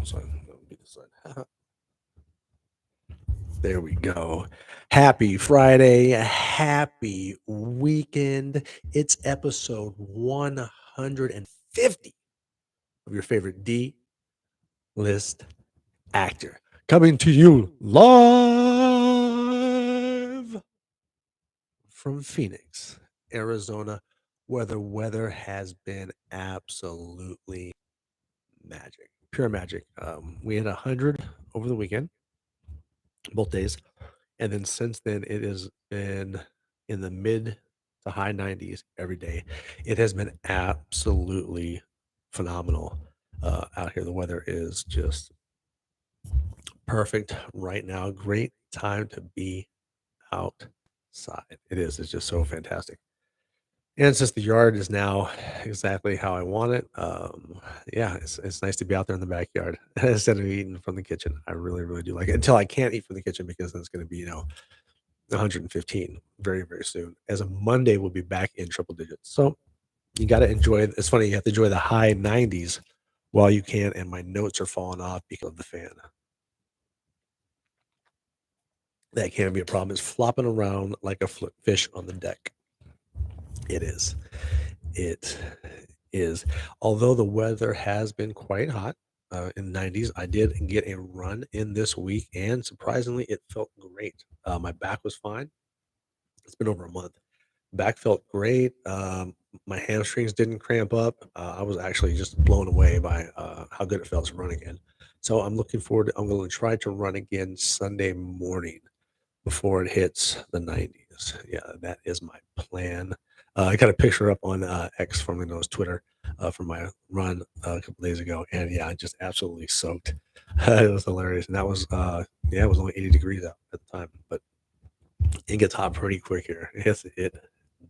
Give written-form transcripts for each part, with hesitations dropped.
Sorry, that'll be this side. There we go. Happy Friday. Happy weekend. It's episode 150 of your favorite D list actor. Coming to you live from Phoenix, Arizona, where the weather has been absolutely magic, pure magic. We had 100 over the weekend, both days. And then since then, it has been in the mid to high 90s every day. It has been absolutely phenomenal out here. The weather is just perfect right now. Great time to be outside. It is. It's just so fantastic. And since the yard is now exactly how I want it, yeah, it's nice to be out there in the backyard instead of eating from the kitchen. I really, really do like it until I can't eat from the kitchen because then it's going to be, 115 very, very soon. As a Monday, we'll be back in triple digits. So you got to enjoy. It's funny, you have to enjoy the high 90s while you can. And my notes are falling off because of the fan. That can be a problem. It's flopping around like a fish on the deck. It is. It is. Although the weather has been quite hot in the 90s, I did get a run in this week, and surprisingly, it felt great. My back was fine. It's been over a month. Back felt great. My hamstrings didn't cramp up. I was actually just blown away by how good it felt to run again. So I'm looking forward to, I'm going to try to run again Sunday morning before it hits the 90s. Yeah, that is my plan. I got a picture up on X, formerly known as Twitter, from my run a couple days ago, and yeah, I just absolutely soaked. It was hilarious, and that was yeah, it was only 80 degrees out at the time, but it gets hot pretty quick here. Yes, it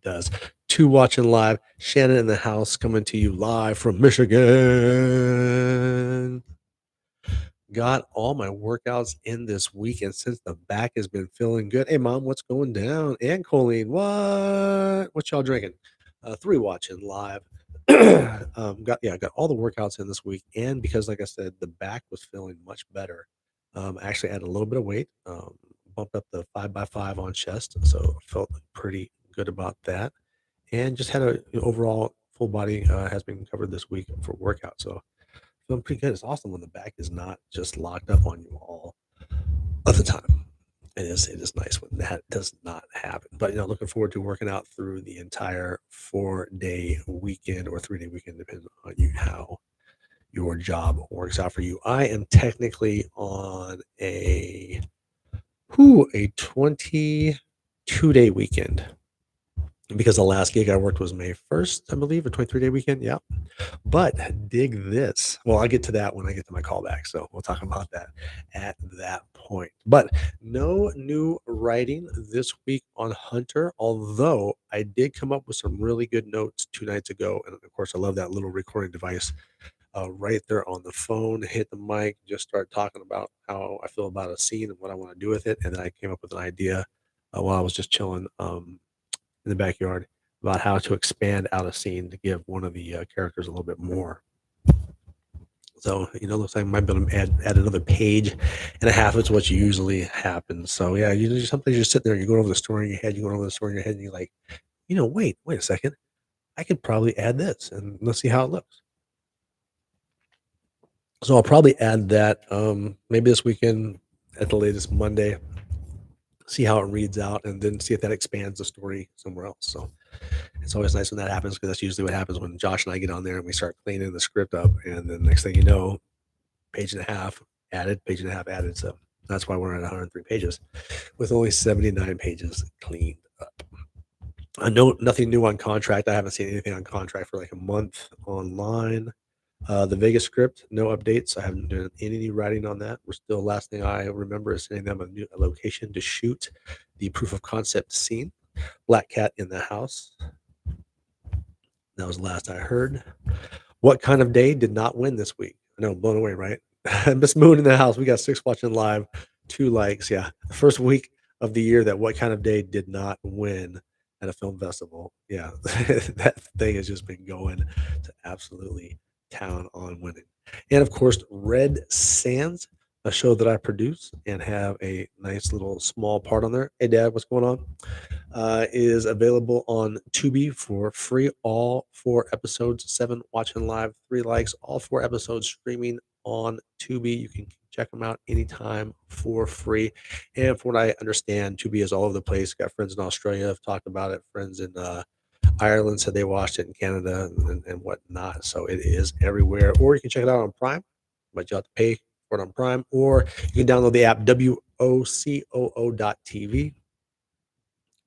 does. Two watching live. Shannon in the house coming to you live from Michigan. Got all my workouts in this weekend since the back has been feeling good. Hey, mom, what's going down? And Colleen, what y'all drinking? Three watching live. Got all the workouts in this week, and because, like I said, the back was feeling much better. I actually added a little bit of weight. Bumped up the 5x5 on chest, so felt pretty good about that. And just had a overall full body has been covered this week for workout. So feeling pretty good. It's awesome when the back is not just locked up on you all of the time. It is nice when that does not happen. But looking forward to working out through the entire 4-day weekend or 3-day weekend, depending on you how your job works out for you. I am technically on a 22-day weekend because the last gig I worked was May 1st, I believe, a 23-day weekend. Yeah. But dig this. Well, I'll get to that when I get to my callback. So we'll talk about that at that point. But no new writing this week on Hunter, although I did come up with some really good notes 2 nights ago. And of course, I love that little recording device right there on the phone. Hit the mic, just start talking about how I feel about a scene and what I want to do with it. And then I came up with an idea while I was just chilling in the backyard about how to expand out a scene to give one of the characters a little bit more. So, looks like I might be able to add another page and a half. It's what usually happens. So, yeah, sometimes you sit there and you're going over the story in your head, you're going over the story in your head, and you're like, wait a second. I could probably add this and let's see how it looks. So, I'll probably add that maybe this weekend at the latest Monday, see how it reads out, and then see if that expands the story somewhere else. So, it's always nice when that happens because that's usually what happens when Josh and I get on there and we start cleaning the script up. And then next thing you know, page and a half added, page and a half added. So that's why we're at 103 pages with only 79 pages cleaned up. I know nothing new on contract. I haven't seen anything on contract for like a month online. The Vegas script, no updates. I haven't done any new writing on that. We're still, last thing I remember is sending them a location to shoot the proof of concept scene. Black Cat in the house. That was the last I heard. What kind of day did not win this week? I know, blown away, right? Miss Moon in the house. We got 6 watching live, 2 likes. Yeah. The first week of the year that What Kind of Day did not win at a film festival. Yeah. That thing has just been going to absolutely town on winning. And of course, Red Sands, a show that I produce and have a nice little small part on there. Hey, Dad, what's going on? Is available on Tubi for free. All 4 episodes, 7 watching live, 3 likes, all 4 episodes streaming on Tubi. You can check them out anytime for free. And from what I understand, Tubi is all over the place. Got friends in Australia have talked about it, friends in Ireland said they watched it in Canada and whatnot. So it is everywhere. Or you can check it out on Prime, but you have to pay for it on Prime. Or you can download the app WOCOO.TV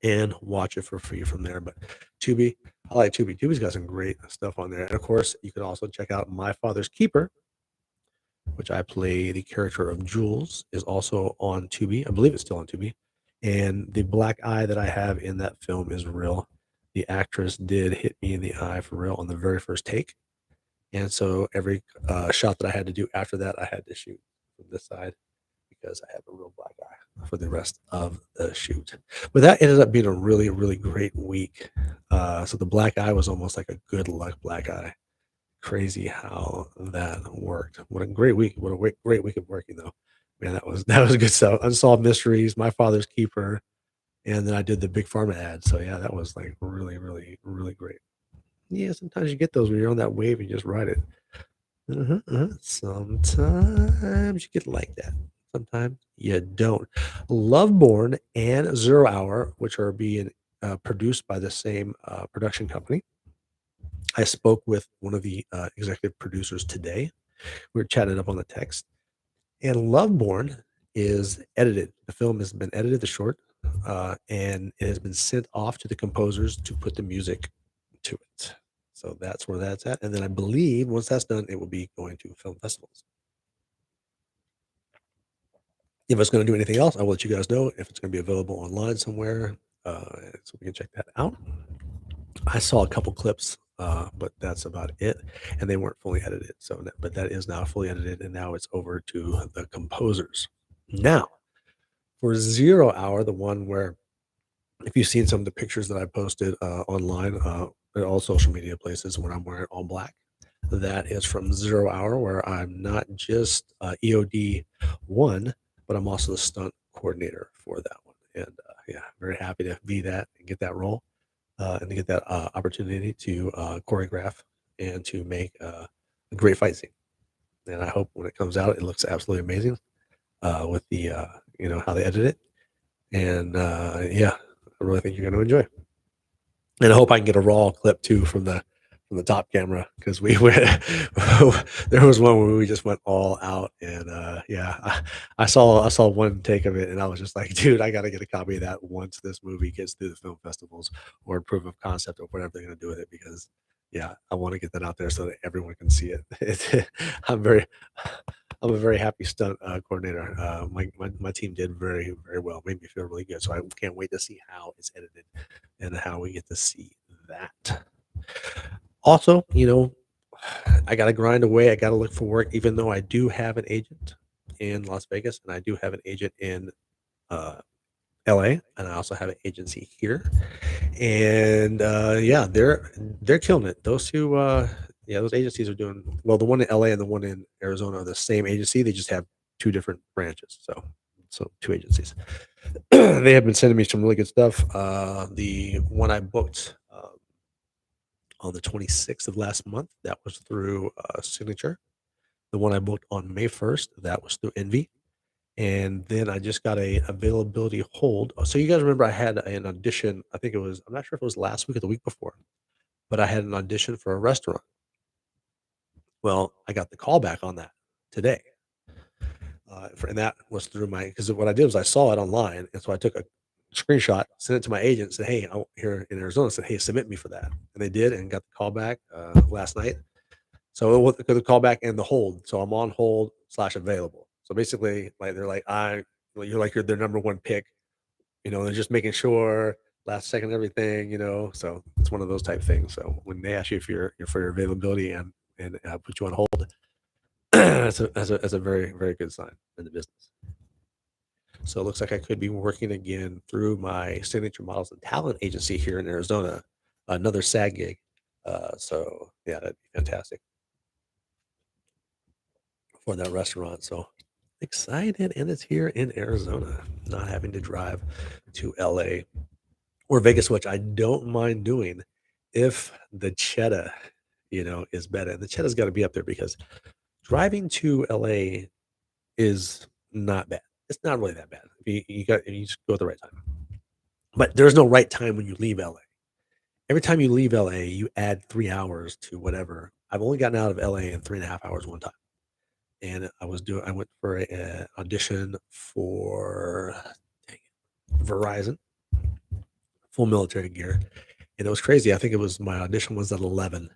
and watch it for free from there. But Tubi, I like Tubi. Tubi's got some great stuff on there. And of course, you can also check out My Father's Keeper, which I play the character of Jules, is also on Tubi. I believe it's still on Tubi. And the black eye that I have in that film is real. The actress did hit me in the eye for real on the very first take. And so every shot that I had to do after that, I had to shoot from this side because I have a real black eye for the rest of the shoot. But that ended up being a really, really great week. So the black eye was almost like a good luck black eye. Crazy how that worked. What a great week. What a great week of working though. Man, that was good stuff. Unsolved Mysteries, My Father's Keeper, and then I did the Big Pharma ad. So yeah, that was like really, really, really great. Yeah, sometimes you get those when you're on that wave and you just ride it. Sometimes you get like that. Sometimes you don't. Loveborn and Zero Hour, which are being produced by the same production company. I spoke with one of the executive producers today. We were chatting up on the text, and Loveborn is edited. The film has been edited, the short, and it has been sent off to the composers to put the music to it. So that's where that's at. And then I believe once that's done, it will be going to film festivals. If it's going to do anything else, I will let you guys know if it's going to be available online somewhere, so we can check that out. I saw a couple clips, but that's about it, and they weren't fully edited. So, but that is now fully edited, and now it's over to the composers. Now, for Zero Hour, the one where if you've seen some of the pictures that I posted online, at all social media places when I'm wearing all black, that is from Zero Hour, where I'm not just EOD one, but I'm also the stunt coordinator for that one. And yeah, very happy to be that and get that role and to get that opportunity to choreograph and to make a great fight scene. And I hope when it comes out, it looks absolutely amazing with the how they edit it. And yeah, I really think you're going to enjoy. And I hope I can get a raw clip too from the top camera because we were there was one where we just went all out and yeah, I saw one take of it and I was just like, dude, I got to get a copy of that once this movie gets through the film festivals or proof of concept or whatever they're going to do with it because yeah, I want to get that out there so that everyone can see it. I'm very I'm a very happy stunt coordinator. My team did very, very well. Made me feel really good. So I can't wait to see how it's edited and how we get to see that. Also, I got to grind away. I got to look for work, even though I do have an agent in Las Vegas and I do have an agent in uh, LA, and I also have an agency here. And yeah, they're killing it. Those two, yeah, those agencies are doing well. The one in LA and the one in Arizona are the same agency. They just have two different branches. So two agencies. They have been sending me some really good stuff. The one I booked on the 26th of last month, that was through Signature. The one I booked on May 1st, that was through Envy. And then I just got a availability hold. So you guys remember I had an audition. I think it was. I'm not sure if it was last week or the week before, but I had an audition for a restaurant. Well, I got the call back on that today, and that was through my because what I did was I saw it online, and so I took a screenshot, sent it to my agent, said, "Hey, here in Arizona," said, "Hey, submit me for that," and they did, and got the call back last night. So it was the call back and the hold. So I'm on hold slash available. So basically, like they're like, you're their number one pick. They're just making sure last second everything. So it's one of those type things. So when they ask you for your availability and put you on hold, that's a very very good sign in the business. So it looks like I could be working again through my Signature Models and Talent agency here in Arizona, another SAG gig. So yeah, that'd be fantastic. for that restaurant. So excited, and it's here in Arizona, not having to drive to LA or Vegas, which I don't mind doing if the cheddar, is better. And the cheddar's got to be up there because driving to LA is not bad. It's not really that bad. You just go at the right time. But there's no right time when you leave LA. Every time you leave LA, you add 3 hours to whatever. I've only gotten out of LA in 3.5 hours one time. And I went for a audition for dang Verizon, full military gear. And it was crazy. I think my audition was at 11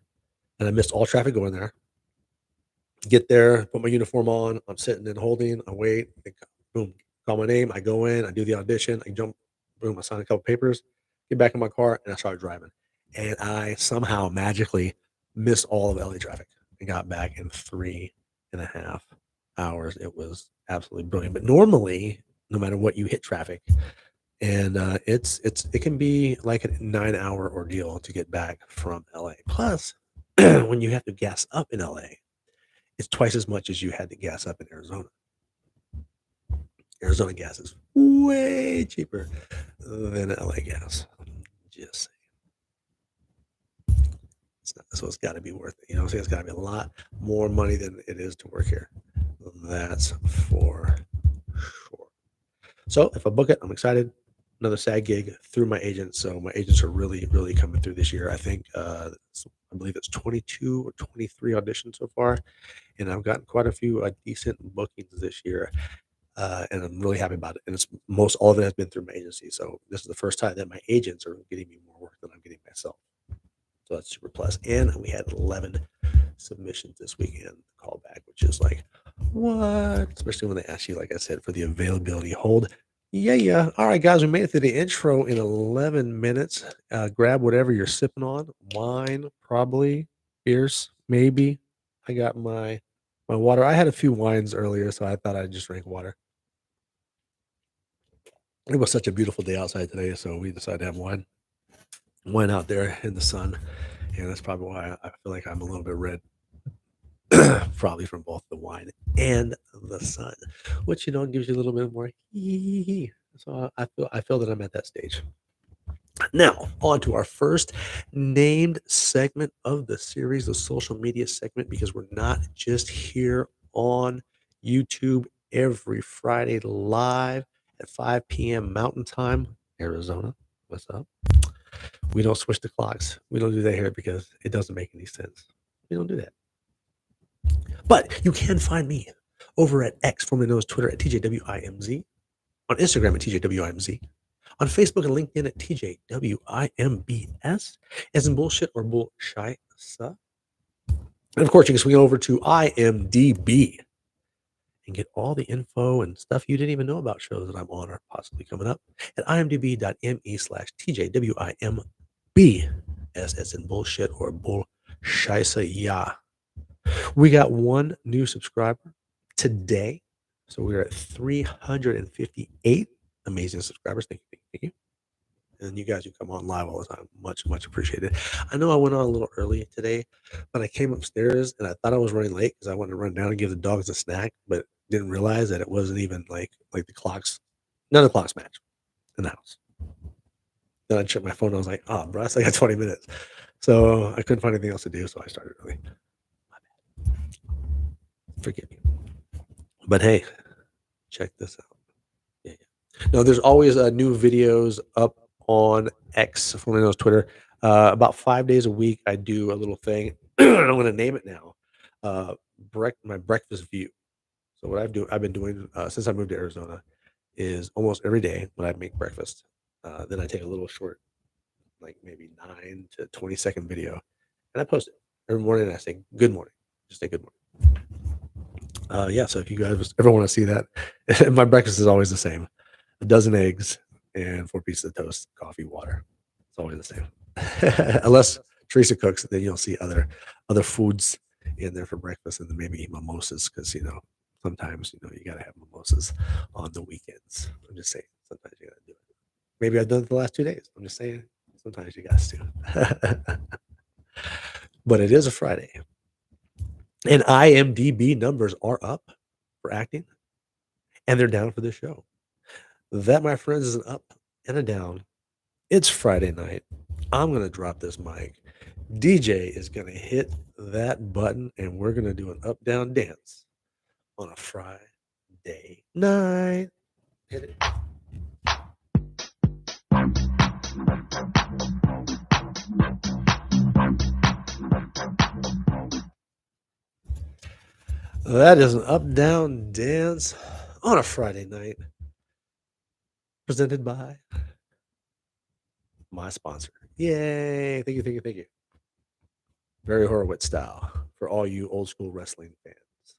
and I missed all traffic going there. Get there, put my uniform on. I'm sitting and holding. I wait. Boom, call my name. I go in. I do the audition. I jump. Boom. I sign a couple papers. Get back in my car and I start driving. And I somehow magically missed all of LA traffic and got back in 3.5 hours. It was absolutely brilliant. But normally, no matter what, you hit traffic, and it can be like a 9 hour ordeal to get back from LA. Plus, when you have to gas up in LA, it's twice as much as you had to gas up in Arizona. Arizona gas is way cheaper than LA gas. Just saying. So it's got to be worth it. So it's got to be a lot more money than it is to work here. That's for sure. So if I book it, I'm excited. Another SAG gig through my agents. So my agents are really, really coming through this year. I think I believe it's 22 or 23 auditions so far, and I've gotten quite a few decent bookings this year, and I'm really happy about it. And all of it has been through my agency. So this is the first time that my agents are getting me more work than I'm getting myself. So that's super plus. And we had 11 submissions this weekend callback, which is like, what? Especially when they ask you, like I said, for the availability hold. Yeah. All right, guys, we made it through the intro in 11 minutes. Grab whatever you're sipping on. Wine, probably. Beers, maybe. I got my water. I had a few wines earlier, so I thought I'd just drink water. It was such a beautiful day outside today, so we decided to have wine. Wine out there in the sun, and that's probably why I feel like I'm a little bit red. Probably from both the wine and the sun, which gives you a little bit more. So I feel that I'm at that stage. Now, on to our first named segment of the series, the social media segment, because we're not just here on YouTube every Friday live at 5 p.m. Mountain Time, Arizona. What's up? We don't switch the clocks. We don't do that here because it doesn't make any sense. We don't do that. But you can find me over at X, formerly known as Twitter, at TJWIMZ, on Instagram at TJWIMZ, on Facebook and LinkedIn at TJWIMBS, as in bullshit or bullshit. And of course, you can swing over to IMDb and get all the info and stuff you didn't even know about shows that I'm on or possibly coming up at imdb.me/TJWIMB, as in bullshit or bullshit. Yeah. We got one new subscriber today. So we're at 358 amazing subscribers. Thank you. And you guys who come on live all the time, much, much appreciated. I know I went on a little early today, but I came upstairs and I thought I was running late because I wanted to run down and give the dogs a snack, but didn't realize that it wasn't even like the clocks. None of the clocks match in the house. Then I checked my phone. And I was like, oh, bro, I got 20 minutes. So I couldn't find anything else to do. So I started early. Forgive me. But hey, check this out. Yeah. No, there's always new videos up on X, formerly known as Twitter. About 5 days a week, I do a little thing. And I'm going to name it now. My breakfast view. So what I've been doing since I moved to Arizona is almost every day when I make breakfast. Then I take a little short, like maybe 9 to 20-second video, and I post it every morning. And I say good morning. Just say good morning. Yeah, so if you guys ever want to see that, my breakfast is always the same: a dozen eggs and 4 pieces of toast, coffee, water. It's always the same, unless Teresa cooks. Then you'll see other foods in there for breakfast, and then maybe mimosas because sometimes you gotta have mimosas on the weekends. I'm just saying, sometimes you gotta do it. Maybe I've done it the last 2 days. I'm just saying, sometimes you got to. But it is a Friday. And IMDb numbers are up for acting, and they're down for this show. That, my friends, is an up and a down. It's Friday night. I'm gonna drop this mic. DJ is gonna hit that button, and we're gonna do an up down dance on a Friday night. Hit it. That is an up down dance on a Friday night, presented by my sponsor. Yay! Thank you, thank you, thank you. Barry Horowitz style for all you old school wrestling fans.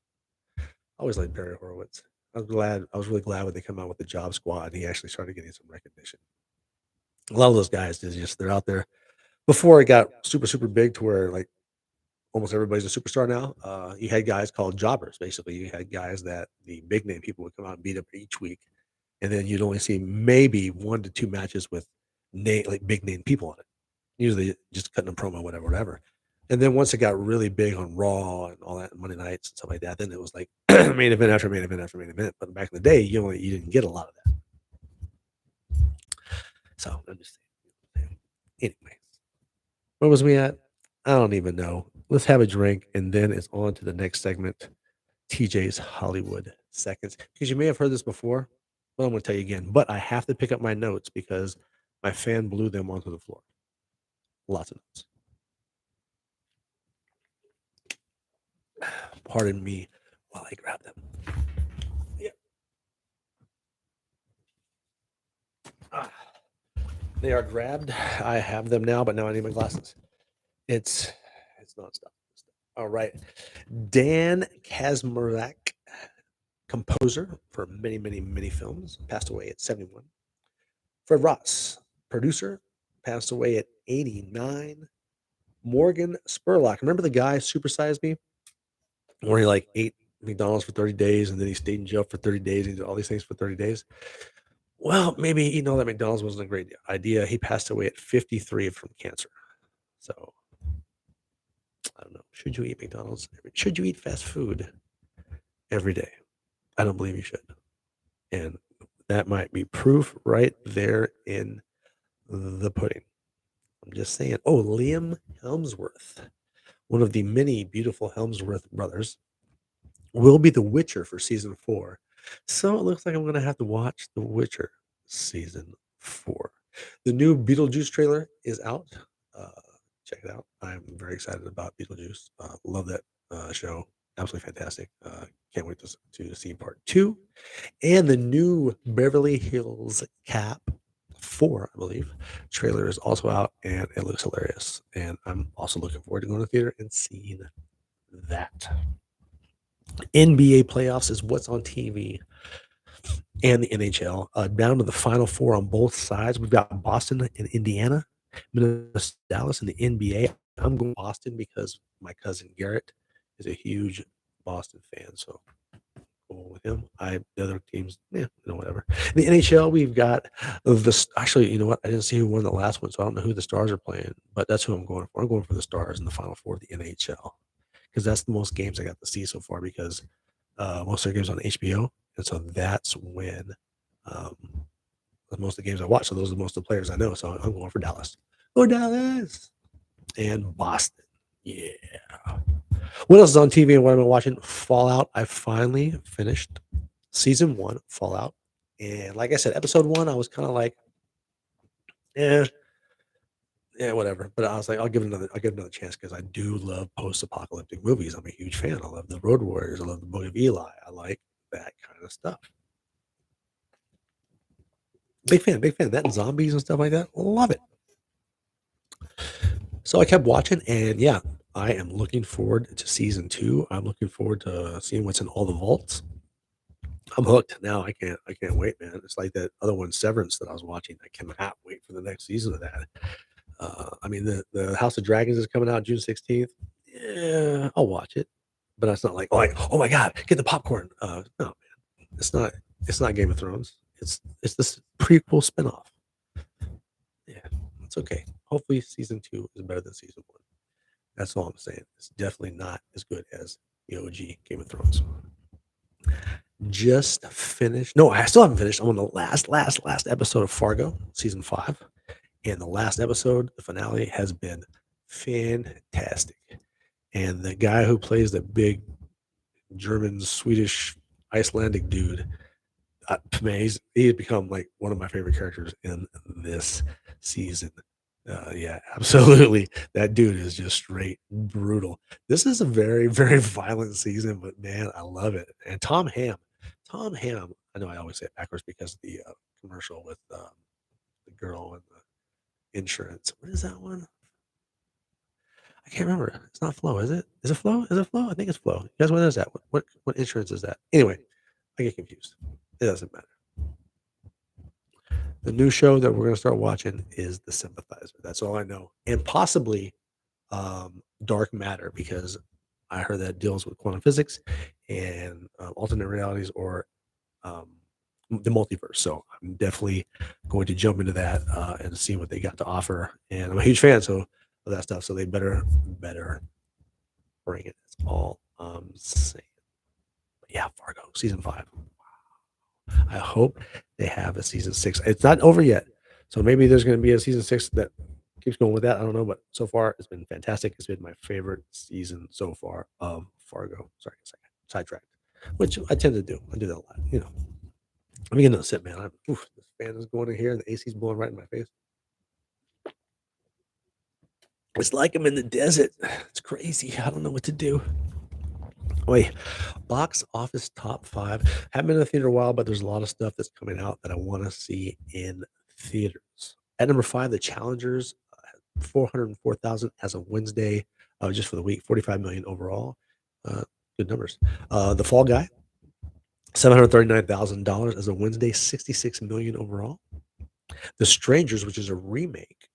I always liked Barry Horowitz. I was really glad when they come out with the Job Squad and he actually started getting some recognition. A lot of those guys they're out there before it got super, super big to where like almost everybody's a superstar now. You had guys called jobbers, basically. You had guys that the big name people would come out and beat up each week, and then you'd only see maybe 1 to 2 matches with like big name people on it. Usually just cutting a promo, whatever, whatever. And then once it got really big on Raw and all that Monday nights and stuff like that, then it was like main event after main event after main event. But back in the day, you didn't get a lot of that. So I'm just saying. Anyways, where was we at? I don't even know. Let's have a drink, and then it's on to the next segment, TJ's Hollywood Seconds. Because you may have heard this before, but I'm going to tell you again. But I have to pick up my notes because my fan blew them onto the floor. Lots of notes. Pardon me while I grab them. Yeah. They are grabbed. I have them now, but now I need my glasses. It's nonstop. All right. Dan Kazmarek, composer for many, many, many films, passed away at 71. Fred Ross, producer, passed away at 89. Morgan Spurlock, remember the guy Supersized Me, where he like ate McDonald's for 30 days and then he stayed in jail for 30 days and did all these things for 30 days? Well, maybe eating all that McDonald's wasn't a great idea. He passed away at 53 from cancer. So I don't know. Should you eat McDonald's? Should you eat fast food every day? I don't believe you should. And that might be proof right there in the pudding. I'm just saying. Oh, Liam Hemsworth, one of the many beautiful Hemsworth brothers, will be the Witcher for season 4. So it looks like I'm going to have to watch The Witcher season 4. The new Beetlejuice trailer is out. Check it out. I'm very excited about Beetlejuice. Love that show. Absolutely fantastic. Can't wait to see part 2. And the new Beverly Hills Cap 4, I believe, trailer is also out, and it looks hilarious. And I'm also looking forward to going to the theater and seeing that. NBA playoffs is what's on TV, and the NHL. Down to the Final Four on both sides. We've got Boston and Indiana, Minnesota, Dallas in the NBA. I'm going Boston because my cousin Garrett is a huge Boston fan, so cool with him. The other teams, whatever. In the NHL, we've got actually, you know what? I didn't see who won the last one, so I don't know who the Stars are playing, but that's who I'm going for. I'm going for the Stars in the Final Four of the NHL because that's the most games I got to see so far because most of their games on HBO, and so that's when most of the games I watch. So those are most of the players I know. So I'm going for Dallas. Go Dallas and Boston. Yeah. What else is on TV and what I've been watching? Fallout. I finally finished season 1, Fallout. And like I said, episode 1, I was kind of like, yeah, whatever. But I was like, I'll give it another chance because I do love post-apocalyptic movies. I'm a huge fan. I love the Road Warriors. I love the Book of Eli. I like that kind of stuff. Big fan. That and zombies and stuff like that. Love it. So I kept watching, and yeah, I am looking forward to season 2. I'm looking forward to seeing what's in all the vaults. I'm hooked now. I can't wait, man. It's like that other one, Severance, that I was watching. I cannot wait for the next season of that. I mean, the House of Dragons is coming out June 16th. Yeah, I'll watch it, but it's not like, oh my god, get the popcorn. No, man, it's not Game of Thrones. It's this prequel spinoff. Yeah, it's okay. Hopefully, season 2 is better than season 1. That's all I'm saying. It's definitely not as good as the OG Game of Thrones. Just finished. No, I still haven't finished. I'm on the last episode of Fargo, season 5. And the last episode, the finale, has been fantastic. And the guy who plays the big German, Swedish, Icelandic dude, man, he's become like one of my favorite characters in this season. Yeah, absolutely. That dude is just straight brutal. This is a very, very violent season, but man, I love it. And Tom Ham. I know I always say it backwards because of the commercial with the girl and the insurance. What is that one? I can't remember. It's not Flow, is it? Is it Flow? Is it Flow? I think it's Flow. You guys, what is that? What insurance is that? Anyway, I get confused. It doesn't matter. The new show that we're going to start watching is The Sympathizer. That's all I know, and possibly Dark Matter, because I heard that deals with quantum physics and alternate realities or um, the multiverse. So I'm definitely going to jump into that and see what they got to offer. And I'm a huge fan of that stuff. So they better bring it. That's all I'm saying. But yeah, Fargo season 5. I hope they have a season 6. It's not over yet, so maybe there's going to be a season 6 that keeps going with that. I don't know, but so far it's been fantastic. It's been my favorite season so far of Fargo. Sorry, sidetracked, which I tend to do. I do that a lot. You know, I'm getting to sit, man. This fan is going in here, and the AC's blowing right in my face. It's like I'm in the desert. It's crazy. I don't know what to do. Wait, box office top 5. Haven't been in the theater a while, but there's a lot of stuff that's coming out that I want to see in theaters. At number 5, The Challengers, 404,000 as of Wednesday, just for the week, 45 million overall. Good numbers. The Fall Guy, $739,000 as of Wednesday, 66 million overall. The Strangers, which is a remake,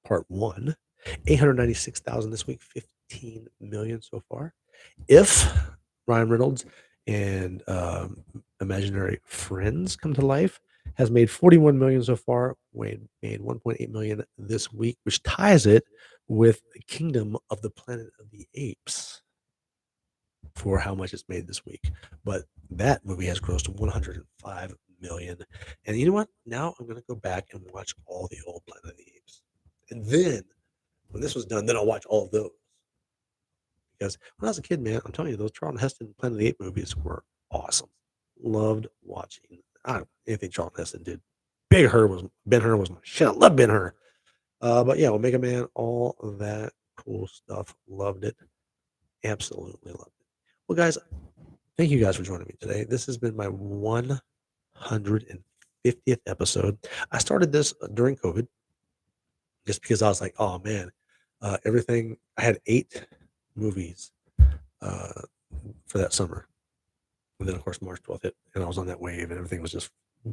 part 1, 896,000 this week, 15 million so far. If Ryan Reynolds and Imaginary Friends come to life, has made 41 million so far. Wayne made 1.8 million this week, which ties it with Kingdom of the Planet of the Apes for how much it's made this week. But that movie has grossed 105 million. And you know what? Now I'm going to go back and watch all the old Planet of the Apes. And then when this was done, then I'll watch all of those. Because when I was a kid, man, I'm telling you, those Charlton Heston Planet of the Apes movies were awesome. Loved watching. I don't know anything Charlton Heston did. Ben Hur was my shit. I love Ben Hur. But yeah, Omega Man, all of that cool stuff. Loved it. Absolutely loved it. Well, guys, thank you guys for joining me today. This has been my 150th episode. I started this during COVID just because I was like, oh man, everything. I had 8 movies for that summer. And then, of course, March 12th hit, and I was on that wave, and everything was just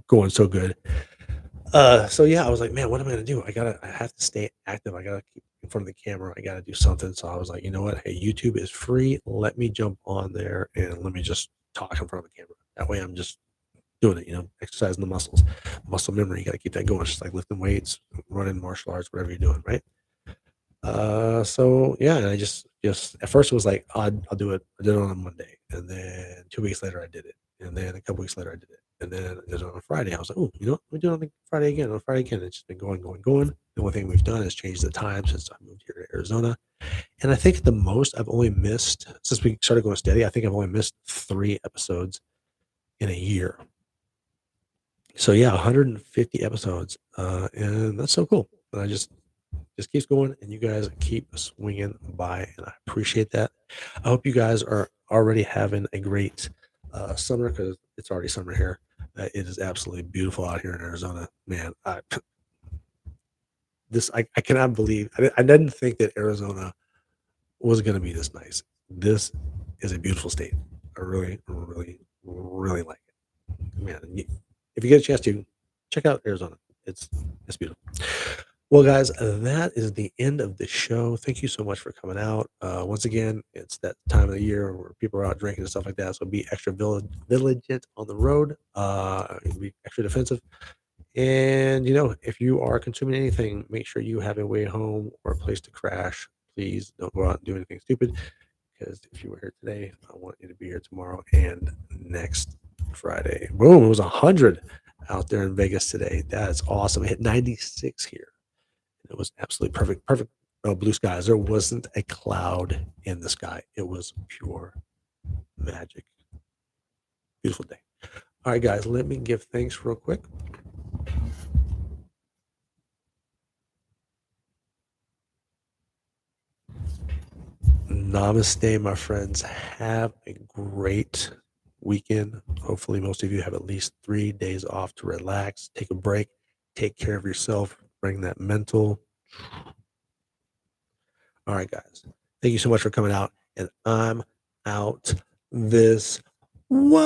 going so good. So yeah, I was like, man, what am I gonna do? I have to stay active. I gotta keep in front of the camera. I gotta do something. So I was like, you know what? Hey, YouTube is free. Let me jump on there and let me just talk in front of the camera. That way, I'm just doing it. Exercising the muscles, muscle memory. You gotta keep that going. It's just like lifting weights, running, martial arts, whatever you're doing, right? So yeah, and I just at first it was like I'll do it. I did it on a Monday, and then 2 weeks later I did it, and then a couple weeks later I did it, and then I did it on a Friday. I was like, oh, you know what? We do it on Friday again. On Friday again. It's just been going, going, going. The only thing we've done is change the time since I moved here to Arizona, and I think the most I've only missed since we started going steady. I think I've only missed 3 episodes in a year. So yeah, 150 episodes, and that's so cool. And I just keeps going, and you guys keep swinging by, and I appreciate that. I hope you guys are already having a great summer, because it's already summer here. It is absolutely beautiful out here in Arizona, man. I cannot believe I didn't think that Arizona was going to be this nice. This is a beautiful state. I really, really, really like it, man. If you get a chance to check out Arizona, it's beautiful. Well, guys, that is the end of the show. Thank you so much for coming out. Once again, it's that time of the year where people are out drinking and stuff like that. So be extra vigilant on the road. Be extra defensive. And, if you are consuming anything, make sure you have a way home or a place to crash. Please don't go out and do anything stupid, because if you were here today, I want you to be here tomorrow and next Friday. Boom, it was 100 out there in Vegas today. That's awesome. I hit 96 here. It was absolutely perfect. Perfect blue skies. There wasn't a cloud in the sky. It was pure magic. Beautiful day. All right, guys, let me give thanks real quick. Namaste, my friends. Have a great weekend. Hopefully, most of you have at least 3 days off to relax, take a break, take care of yourself, bring that mental. All right, guys. Thank you so much for coming out, and I'm out this one.